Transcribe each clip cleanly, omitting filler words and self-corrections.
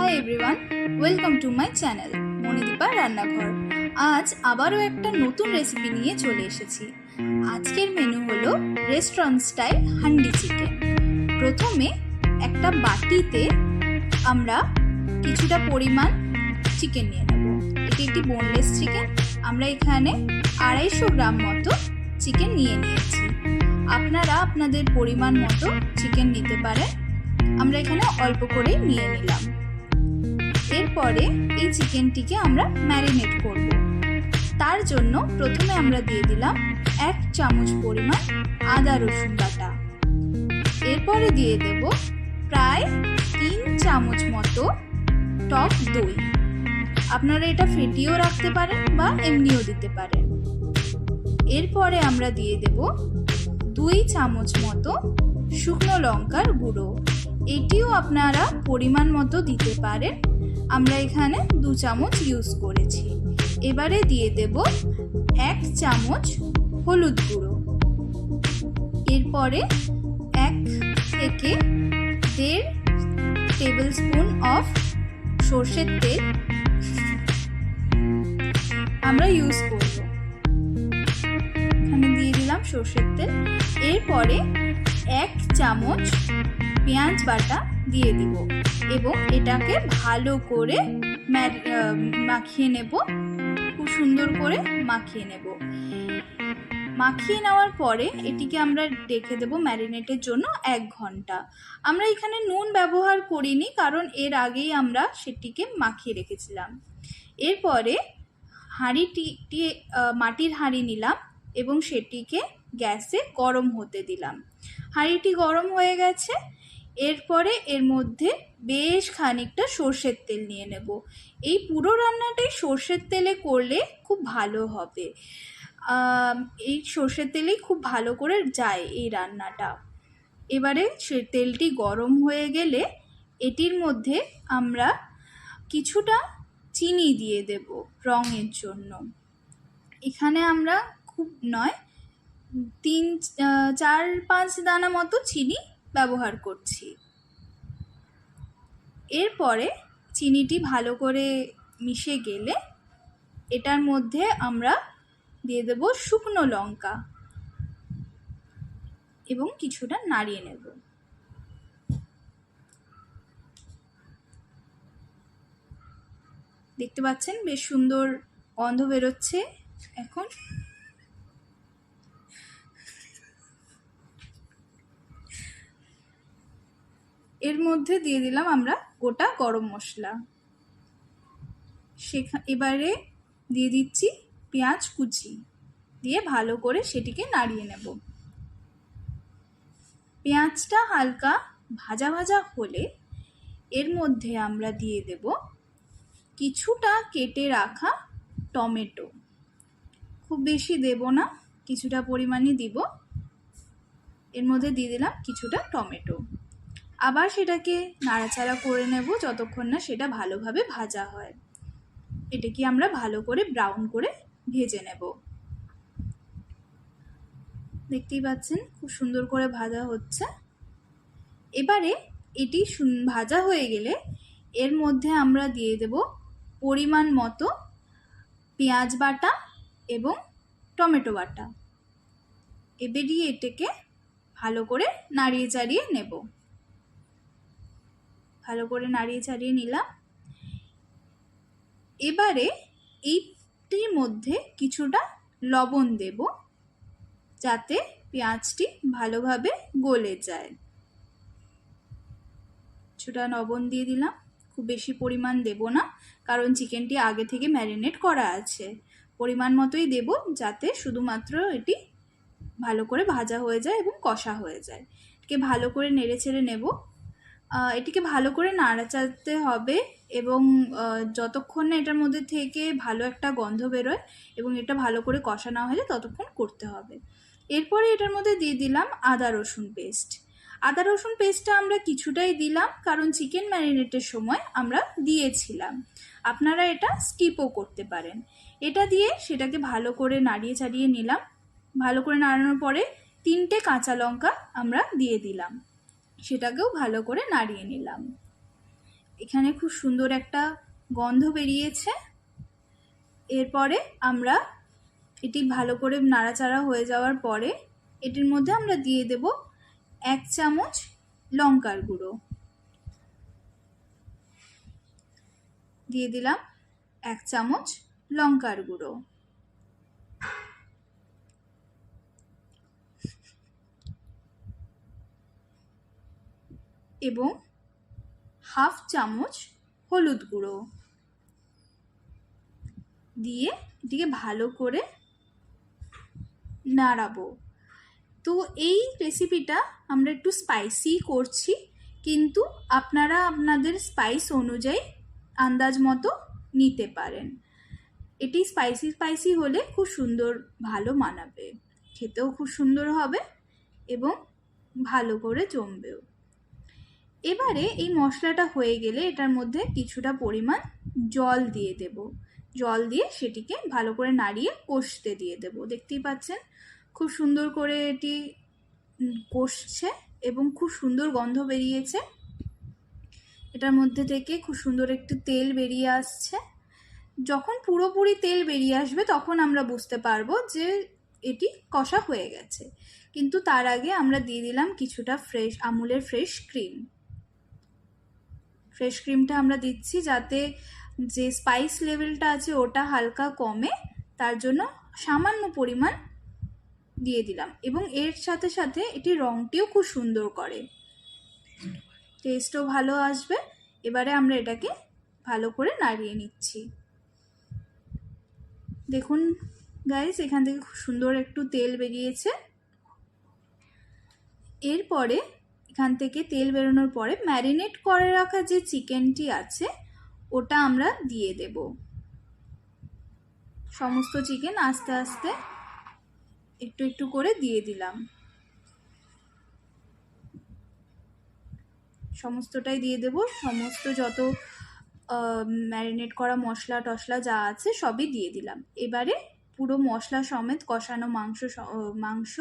Hi everyone, welcome to my channel Manidipa রান্নাঘর। আজ আবারও একটা নতুন রেসিপি নিয়ে চলে এসেছি। আজকের মেনু হলো রেস্টুরেন্ট স্টাইল হান্ডি চিকেন। প্রথমে একটা বাটিতে আমরা কিছুটা পরিমাণ চিকেন নিয়ে নেব। এটি একটি বোনলেস চিকেন। আমরা এখানে 250 গ্রাম মতো চিকেন নিয়ে নিয়েছি। আপনারা আপনাদের পরিমাণ মতো চিকেন নিতে পারেন। আমরা এখানে অল্প করে নিয়ে নিলাম। এরপরে এই চিকেনটিকে আমরা ম্যারিনেট করব। তার জন্য প্রথমে আমরা দিয়ে দিলাম 1 চামচ পরিমাণ আদা রসুন বাটা। এরপরে দিয়ে দেব প্রায় 3 চামচ মতো টক দই। আপনারা এটা ফেটিয়েও রাখতে পারেন বা এমনিও দিতে পারেন। এরপরে আমরা দিয়ে দেব 2 চামচ মতো শুকনো লঙ্কার গুঁড়ো। এটিও আপনারা পরিমাণ মতো দিতে পারেন। আমরা এখানে 2 চামচ ইউজ করেছি। এবারে দিয়ে দেব 1 চামচ হলুদ গুঁড়ো। এরপরে 1 থেকে 1.5 টেবিল স্পুন অফ সর্ষের তেল আমরা ইউজ করব। এখানে দিয়ে দিলাম সর্ষের তেল। এরপরে 1 চামচ পেঁয়াজ বাটা দিয়ে দিব এবং এটাকে ভালো করে মাখিয়ে নেব। খুব সুন্দর করে মাখিয়ে নেব। মাখিয়ে নেওয়ার পরে এটিকে আমরা রেখে দেব ম্যারিনেটের জন্য 1 ঘন্টা। আমরা এখানে নুন ব্যবহার করিনি, কারণ এর আগেই আমরা সেটিকে মাখিয়ে রেখেছিলাম। এরপরে মাটির হাঁড়ি নিলাম এবং সেটিকে গ্যাসে গরম হতে দিলাম। হাঁড়িটি গরম হয়ে গেছে। এরপরে এর মধ্যে বেশ খানিকটা সর্ষের তেল নিয়ে নেব। এই পুরো রান্নাটাই সর্ষের তেলে করলে খুব ভালো হবে। এই সর্ষের তেলেই খুব ভালো করে যায় এই রান্নাটা। এবারে সে তেলটি গরম হয়ে গেলে এটির মধ্যে আমরা কিছুটা চিনি দিয়ে দেব রঙের জন্য। এখানে আমরা খুব নয়, 4-5 দানা মতো চিনি ব্যবহার করছি। এরপরে চিনিটি ভালো করে মিশে গেলে এটার মধ্যে আমরা দিয়ে দেব শুকনো লঙ্কা এবং কিছুটা নাড়িয়ে নেব। দেখতে পাচ্ছেন বেশ সুন্দর গন্ধ বেরোচ্ছে। এখন এর মধ্যে দিয়ে দিলাম আমরা গোটা গরম মশলা। এবারে দিয়ে দিচ্ছি পেঁয়াজ কুচি, দিয়ে ভালো করে সেটিকে নাড়িয়ে নেব। পেঁয়াজটা হালকা ভাজা ভাজা হলে এর মধ্যে আমরা দিয়ে দেব কিছুটা কেটে রাখা টমেটো। খুব বেশি দেব না, কিছুটা পরিমাণই দিব। এর মধ্যে দিয়ে দিলাম কিছুটা টমেটো। আবার সেটাকে নাড়াচাড়া করে নেব যতক্ষণ না সেটা ভালোভাবে ভাজা হয়। এটাকে আমরা ভালো করে ব্রাউন করে ভেজে নেব। দেখতেই পাচ্ছেন খুব সুন্দর করে ভাজা হচ্ছে। এবারে এটি ভাজা হয়ে গেলে এর মধ্যে আমরা দিয়ে দেব পরিমাণ মতো পেঁয়াজ বাটা এবং টমেটো বাটা। এবারে এটাকে ভালো করে নাড়িয়ে চাড়িয়ে নেব। ভালো করে নাড়িয়ে চাড়িয়ে নিলাম। এবারে এইটির মধ্যে কিছুটা লবণ দেব যাতে পেঁয়াজটি ভালোভাবে গলে যায়। কিছুটা লবণ দিয়ে দিলাম। খুব বেশি পরিমাণ দেব না, কারণ চিকেনটি আগে থেকে ম্যারিনেট করা আছে। পরিমাণ মতোই দেব যাতে শুধুমাত্র এটি ভালো করে ভাজা হয়ে যায় এবং কষা হয়ে যায়। এটিকে ভালো করে নেড়ে চেড়ে নেব। এটিকে ভালো করে নাড়াচাড়তে হবে এবং যতক্ষণ না এটার মধ্যে থেকে ভালো একটা গন্ধ বেরোয় এবং এটা ভালো করে কষা না হয়ে যায় ততক্ষণ করতে হবে। এরপরে এটার মধ্যে দিয়ে দিলাম আদা রসুন পেস্ট। আদা রসুন পেস্টটা আমরা কিছুটাই দিলাম, কারণ চিকেন ম্যারিনেটের সময় আমরা দিয়েছিলাম। আপনারা এটা স্কিপও করতে পারেন। এটা দিয়ে সেটাকে ভালো করে নাড়িয়ে চাড়িয়ে নিলাম। ভালো করে নাড়ানোর পরে 3টে কাঁচা লঙ্কা আমরা দিয়ে দিলাম। সেটাকেও ভালো করে নাড়িয়ে নিলাম। এখানে খুব সুন্দর একটা গন্ধ বেরিয়েছে। এরপরে আমরা এটি ভালো করে নাড়াচাড়া হয়ে যাওয়ার পরে এটির মধ্যে আমরা দিয়ে দেব 1 চামচ লঙ্কার গুঁড়ো। দিয়ে দিলাম 1 চামচ লঙ্কার গুঁড়ো। এবং 1/2 চামচ হলুদ গুঁড়ো দিয়ে এটিকে ভালো করে নাড়াবো। তো এই রেসিপিটা আমরা একটু স্পাইসি করছি, কিন্তু আপনারা আপনাদের স্পাইস অনুযায়ী আন্দাজ মতো নিতে পারেন। এটি স্পাইসি স্পাইসি হলে খুব সুন্দর ভালো মানাবে, খেতেও খুব সুন্দর হবে এবং ভালো করে জমবেও। এবারে এই মশলাটা হয়ে গেলে এটার মধ্যে কিছুটা পরিমাণ জল দিয়ে দেব। জল দিয়ে সেটিকে ভালো করে নাড়িয়ে কষতে দিয়ে দেব। দেখতেই পাচ্ছেন খুব সুন্দর করে এটি কষছে এবং খুব সুন্দর গন্ধ বেরিয়েছে। এটার মধ্যে থেকে খুব সুন্দর একটু তেল বেরিয়ে আসছে। যখন পুরোপুরি তেল বেরিয়ে আসবে তখন আমরা বুঝতে পারবো যে এটি কষা হয়ে গেছে। কিন্তু তার আগে আমরা দিয়ে দিলাম কিছুটা ফ্রেশ আমুলের ফ্রেশ ক্রিম। ফ্রেশ ক্রিমটা আমরা দিচ্ছি যাতে যে স্পাইস লেভেলটা আছে ওটা হালকা কমে, তার জন্য সামান্য পরিমাণ দিয়ে দিলাম। এবং এর সাথে সাথে এটি রঙটিও খুব সুন্দর করে, টেস্টও ভালো আসবে। এবারে আমরা এটাকে ভালো করে নাড়িয়ে নিচ্ছি। দেখুন গাইস, এখান থেকে খুব সুন্দর একটু তেল বেরিয়েছে। এরপরে এখান থেকে তেল বেরোনোর পরে ম্যারিনেট করে রাখা যে চিকেনটি আছে ওটা আমরা দিয়ে দেব। সমস্ত চিকেন আস্তে আস্তে একটু একটু করে দিয়ে দিলাম। সমস্তটাই দিয়ে দেব। সমস্ত যত ম্যারিনেট করা মশলা টশলা যা আছে সবই দিয়ে দিলাম। এবারে পুরো মশলা সমেত কষানো মাংস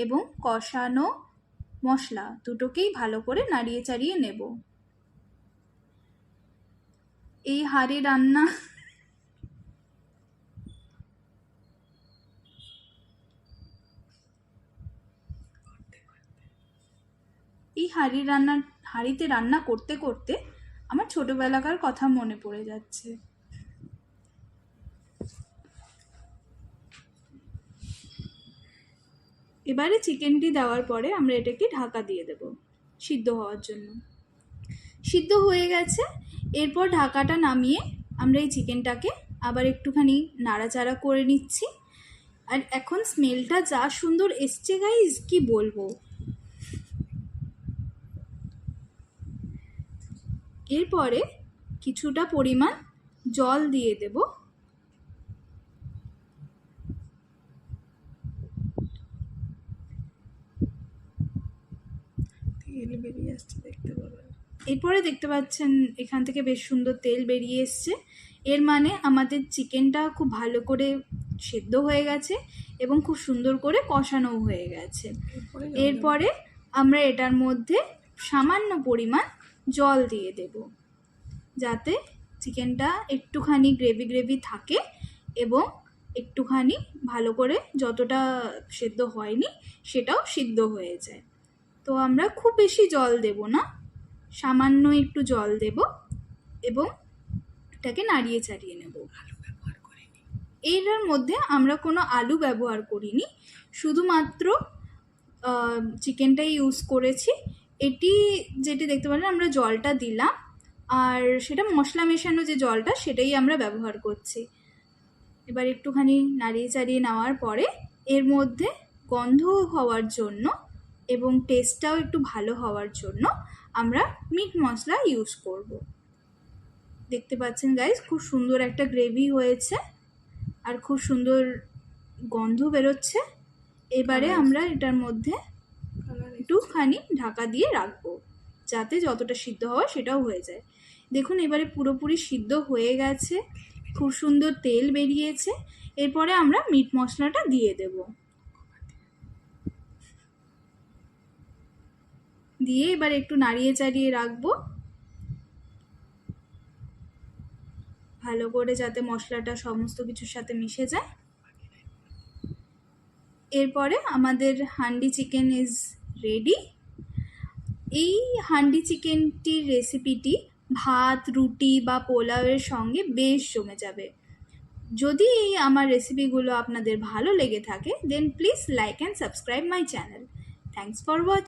এবং কষানো মশলা দুটোকেই ভালো করে নাড়িয়ে চাড়িয়ে নেব। এই হাঁড়ি রান্না হাঁড়িতে রান্না করতে করতে আমার ছোটবেলাকার কথা মনে পড়ে যাচ্ছে। এবারে চিকেনটি দেওয়ার পরে আমরা এটাকে ঢাকা দিয়ে দেব সিদ্ধ হওয়ার জন্য। সিদ্ধ হয়ে গেছে। এরপর ঢাকাটা নামিয়ে আমরা এই চিকেনটাকে আবার একটুখানি নাড়াচাড়া করে নিচ্ছি। আর এখন স্মেলটা যা সুন্দর এসছে গাইস, কি বলবো। এরপরে কিছুটা পরিমাণ জল দিয়ে দেব। এরপরে দেখতে পাচ্ছেন এখান থেকে বেশ সুন্দর তেল বেরিয়ে এসছে। এর মানে আমাদের চিকেনটা খুব ভালো করে সেদ্ধ হয়ে গেছে এবং খুব সুন্দর করে কষানোও হয়ে গেছে। এরপরে আমরা এটার মধ্যে সামান্য পরিমাণ জল দিয়ে দেব, যাতে চিকেনটা একটুখানি গ্রেভি গ্রেভি থাকে এবং একটুখানি ভালো করে যতটা সেদ্ধ হয়নি সেটাও সিদ্ধ হয়ে যায়। তো আমরা খুব বেশি জল দেব না, সামান্য একটু জল দেব এবং এটাকে নাড়িয়ে চাড়িয়ে নেব। এটার মধ্যে আমরা কোনো আলু ব্যবহার করিনি, শুধুমাত্র চিকেনটাই ইউজ করেছি। এটি যেটি দেখতে পেলেন আমরা জলটা দিলাম, আর সেটা মশলা মেশানো যে জলটা সেটাই আমরা ব্যবহার করছি। এবার একটুখানি নাড়িয়ে চাড়িয়ে নেওয়ার পরে এর মধ্যে গন্ধ হওয়ার জন্য এবং টেস্টটাও একটু ভালো হওয়ার জন্য আমরা মিট মশলা ইউজ করব। দেখতে পাচ্ছেন গাইস, খুব সুন্দর একটা গ্রেভি হয়েছে আর খুব সুন্দর গন্ধ বেরোচ্ছে। এবারে আমরা এটার মধ্যে একটুখানি ঢাকা দিয়ে রাখবো, যাতে যতটা সিদ্ধ হওয়া সেটাও হয়ে যায়। দেখুন এবারে পুরোপুরি সিদ্ধ হয়ে গেছে, খুব সুন্দর তেল বেরিয়েছে। এরপরে আমরা মিট মশলাটা দিয়ে দেব। দিয়ে এবার একটু নাড়িয়ে চাড়িয়ে রাখবো। ভালো করে যাতে মশলাটা সমস্ত কিছুর সাথে মিশে যায়। এরপরে আমাদের হান্ডি চিকেন ইজ রেডি। এই হান্ডি চিকেনটির রেসিপিটি ভাত, রুটি বা পোলাওয়ের সঙ্গে বেশ জমে যাবে। যদি এই আমার রেসিপিগুলো আপনাদের ভালো লেগে থাকে then please like and subscribe my channel. Thanks for watching.